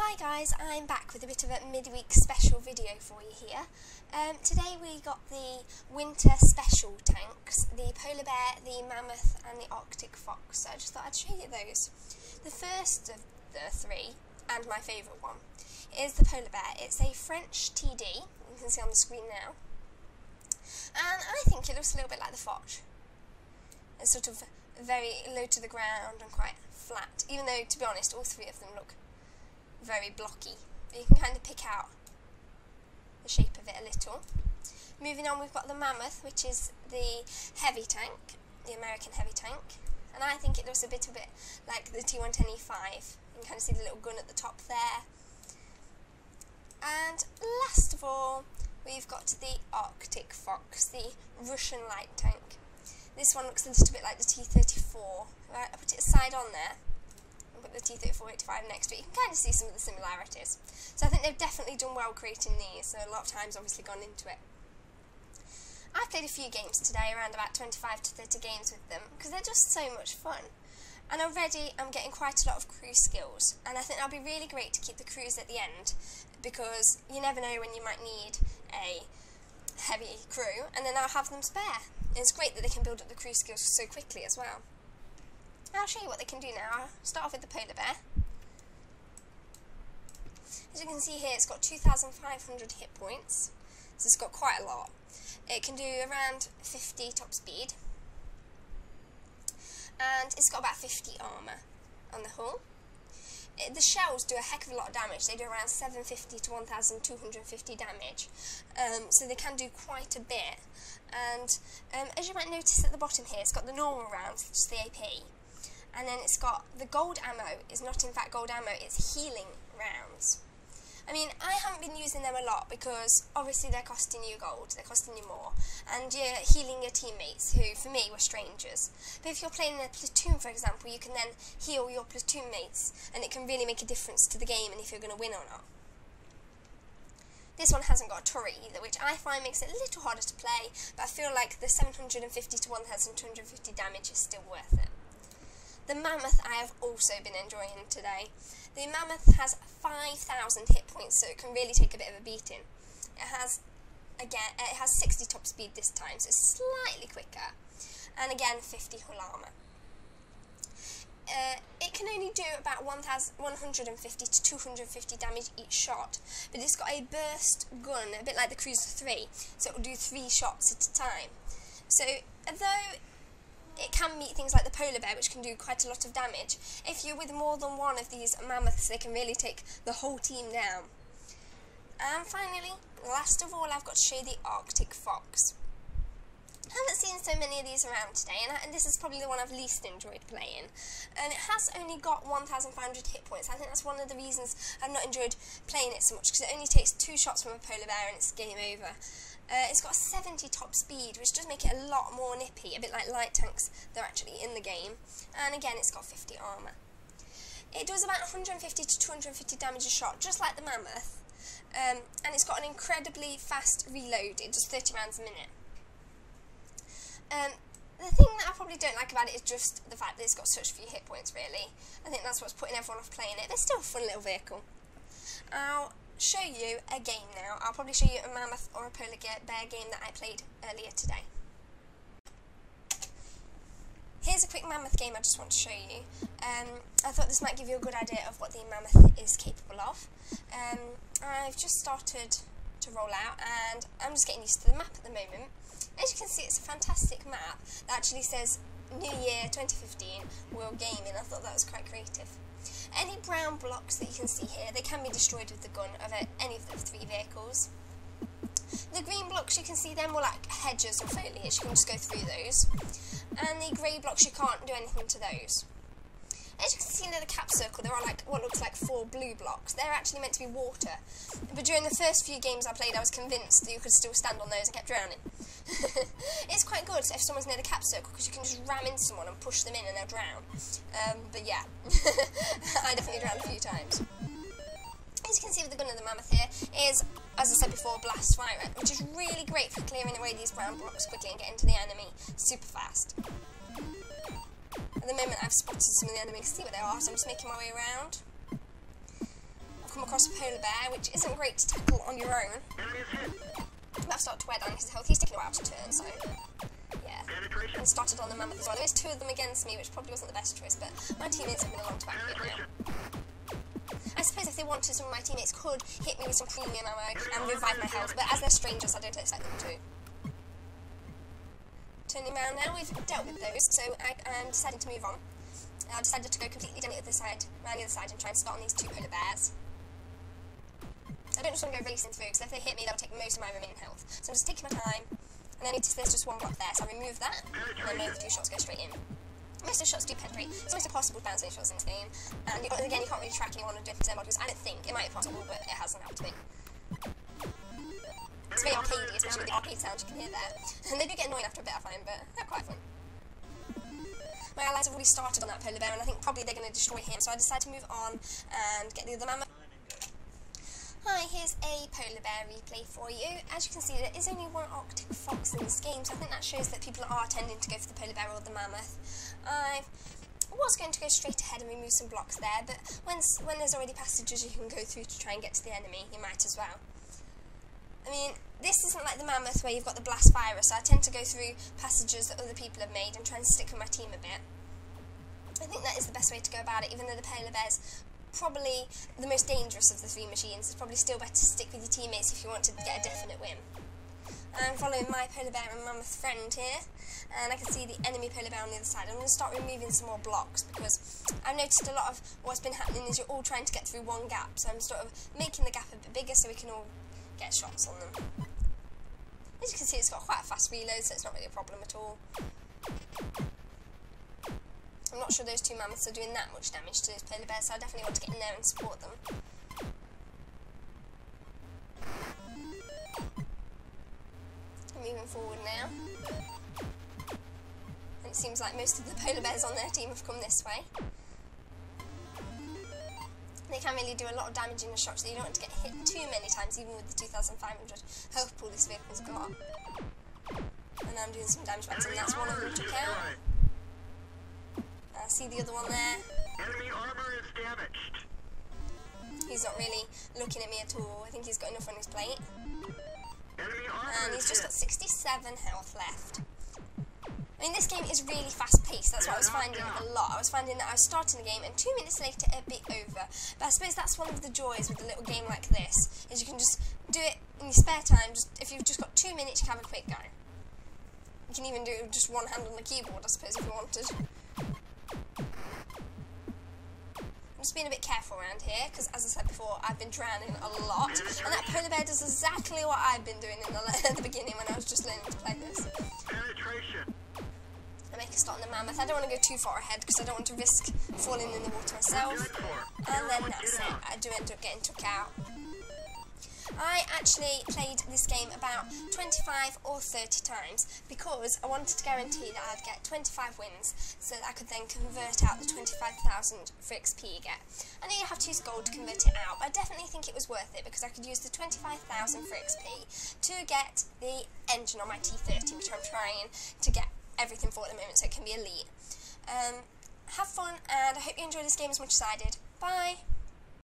Hi guys, I'm back with a bit of a midweek special video for you here. Today we got the winter special tanks, the polar bear, the mammoth and the arctic fox, so I just thought I'd show you those. The first of the three, and my favourite one, is the polar bear. It's a French TD, you can see on the screen now, and I think it looks a little bit like the fox. It's sort of very low to the ground and quite flat, even though, to be honest, all three of them look very blocky, but you can kind of pick out the shape of it a little. Moving on, we've got the mammoth, which is the heavy tank, the American heavy tank, and I think it looks a bit like the T110E5. You can kind of see the little gun at the top there. And last of all, we've got the Arctic Fox, the Russian light tank. This one looks a little bit like the T-34. Right, I put it side on there. Put the T-34-85 next to it. You can kind of see some of the similarities. So I think they've definitely done well creating these, so a lot of time's obviously gone into it. I've played a few games today, around about 25 to 30 games with them, because they're just so much fun. And already I'm getting quite a lot of crew skills, and I think that'll be really great to keep the crews at the end, because you never know when you might need a heavy crew, and then I'll have them spare. And it's great that they can build up the crew skills so quickly as well. I'll show you what they can do now. I'll start off with the polar bear. As you can see here, it's got 2,500 hit points, so it's got quite a lot. It can do around 50 top speed, and it's got about 50 armour on the hull. The shells do a heck of a lot of damage. They do around 750 to 1,250 damage, so they can do quite a bit. And as you might notice at the bottom here, it's got the normal rounds, which is the AP. And then it's got the gold ammo is not in fact gold ammo, it's healing rounds. I mean, I haven't been using them a lot because obviously they're costing you gold, they're costing you more, and you're healing your teammates who, for me, were strangers. But if you're playing in a platoon, for example, you can then heal your platoon mates, and it can really make a difference to the game and if you're going to win or not. This one hasn't got a turret either, which I find makes it a little harder to play, but I feel like the 750 to 1,250 damage is still worth it. The mammoth I have also been enjoying today. The mammoth has 5,000 hit points, so it can really take a bit of a beating. It has 60 top speed this time, so it's slightly quicker, and again 50 hull armour. It can only do about 150 to 250 damage each shot, but it's got a burst gun, a bit like the Cruiser 3, so it will do 3 shots at a time. So although it can meet things like the polar bear, which can do quite a lot of damage, if you're with more than one of these mammoths, they can really take the whole team down. And finally, last of all, I've got to show you the Arctic Fox. I haven't seen so many of these around today, and this is probably the one I've least enjoyed playing. And it has only got 1,500 hit points. I think that's one of the reasons I've not enjoyed playing it so much, because it only takes 2 shots from a polar bear and it's game over. It's got 70 top speed, which does make it a lot more nippy, a bit like light tanks they're actually in the game. And again, it's got 50 armour. It does about 150 to 250 damage a shot, just like the mammoth. And it's got an incredibly fast reload, just 30 rounds a minute. The thing that I probably don't like about it is just the fact that it's got such few hit points, really. I think that's what's putting everyone off playing it, but it's still a fun little vehicle. I'll show you a game now. I'll probably show you a mammoth or a polar bear game that I played earlier today. Here's a quick mammoth game I just want to show you. I thought this might give you a good idea of what the mammoth is capable of. I've just started to roll out and I'm just getting used to the map at the moment. As you can see, it's a fantastic map that actually says New Year 2015 World Gaming. I thought that was quite creative. Any brown blocks that you can see here, they can be destroyed with the gun of any of the 3 vehicles. The green blocks, you can see them more like hedges or foliage, you can just go through those. And the grey blocks, you can't do anything to those. As you can see near the cap circle, there are like what looks like 4 blue blocks. They're actually meant to be water. But during the first few games I played, I was convinced that you could still stand on those and kept drowning. It's quite good if someone's near the cap circle, because you can just ram into someone and push them in and they'll drown. But yeah, I definitely drowned a few times. As you can see with the gun of the mammoth here is, as I said before, blast fire, which is really great for clearing away these brown blocks quickly and getting to the enemy super fast. At the moment I've spotted some of the enemies, see what they are, so I'm just making my way around. I've come across a polar bear, which isn't great to tackle on your own. But I've started to wear down his health. He's taking a while to turn, so yeah. And started on the mammoth as well. There is 2 of them against me, which probably wasn't the best choice, but my teammates have been along to back me up now. I suppose if they wanted, some of my teammates could hit me with some premium ammo and revive my health, but as they're strangers, I don't expect them to. Turning around now, we've dealt with those, so I decided to move on. I decided to go completely down the other side, around the other side, and try and start on these 2 polar bears. I don't just want to go racing through, because if they hit me, they'll take most of my remaining health. So I'm just taking my time, and I notice there's just 1 block there, so I remove that, and then my other 2 shots go straight in. Most of the shots do penetrate. It's almost impossible to bounce any shots in this game, and again, you can't really track anyone on different modules. I don't think it might be possible, but it hasn't happened to me. It's very arcadey, especially with the arcade sound you can hear there. And they do get annoying after a bit, I find, but they're quite fun. My allies have already started on that polar bear, and I think probably they're going to destroy him, so I decided to move on and get the other mammoth. Hi, here's a polar bear replay for you. As you can see, there is only 1 Arctic fox in this game, so I think that shows that people are tending to go for the polar bear or the mammoth. I was going to go straight ahead and remove some blocks there, but when there's already passages you can go through to try and get to the enemy, you might as well. I mean, this isn't like the mammoth where you've got the blast virus, so I tend to go through passages that other people have made and try and stick with my team a bit. I think that is the best way to go about it, even though the polar bear's probably the most dangerous of the 3 machines. It's probably still better to stick with your teammates if you want to get a definite win. I'm following my polar bear and mammoth friend here, and I can see the enemy polar bear on the other side. I'm going to start removing some more blocks, because I've noticed a lot of what's been happening is you're all trying to get through 1 gap, so I'm sort of making the gap a bit bigger so we can all get shots on them. As you can see, it's got quite a fast reload, so it's not really a problem at all. I'm not sure those 2 mammoths are doing that much damage to those polar bears, so I definitely want to get in there and support them. I'm moving forward now. And it seems like most of the polar bears on their team have come this way. They can really do a lot of damage in the shot, so you don't want to get hit too many times, even with the 2,500 health pool this vehicle's got. And I'm doing some damage back to them. That's 1 of them took out. I see the other one there. Enemy armor is damaged. He's not really looking at me at all. I think he's got enough on his plate. Enemy armor And he's is just hit. got 67 health left. I mean, this game is really fast-paced. That's what I was finding a lot. I was finding that I was starting the game, and 2 minutes later, it'd be over. But I suppose that's one of the joys with a little game like this, is you can just do it in your spare time. If you've just got 2 minutes, you can have a quick go. You can even do just 1 hand on the keyboard, I suppose, if you wanted. I'm just being a bit careful around here, because as I said before, I've been drowning a lot, and that polar bear does exactly what I've been doing in at the beginning when I was just learning to play this. Penetration. I make a start on the mammoth. I don't want to go too far ahead because I don't want to risk falling in the water myself. And then that's it. I do end up getting took out. I actually played this game about 25 or 30 times because I wanted to guarantee that I'd get 25 wins so that I could then convert out the 25,000 for XP you get. I know you have to use gold to convert it out, but I definitely think it was worth it because I could use the 25,000 for XP to get the engine on my T30, which I'm trying to get everything for at the moment so it can be elite. Have fun, and I hope you enjoy this game as much as I did. Bye!